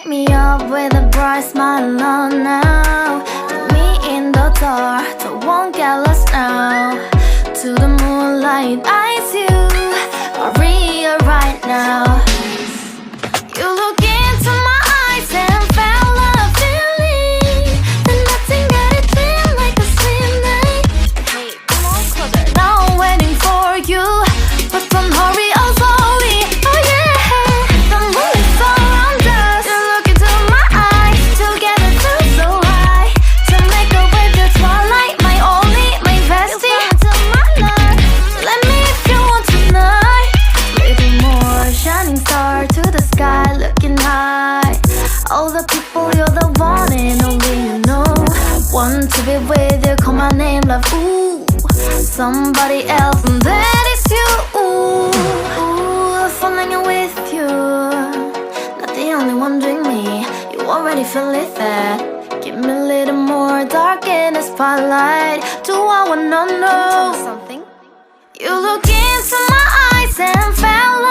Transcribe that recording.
Wake me up with a bright smile on now. Put me in the dark, so won't get lost now. To the moonlight, eyes you, Maria right now. You look into my eyes and felt a feeling that nothing got it feel like a slim night. Hey, come on closer. Now I'm waiting for you, but don't hurry, oh slowly. Oh yeah, the moon is around us. You look into my eyes, together feel so high. To make a way the twilight, my only, my bestie. You come into my life, let me if you want tonight. Little more shining star to the sky, looking high. All the people, you're the one and only you know. Want to be with you, call my name, love, ooh. Somebody else, and that is you, ooh. Falling with you, not the only one doing me. You already feel it there. Give me a little more dark in the spotlight. Do I wanna know something? You look into my eyes and fell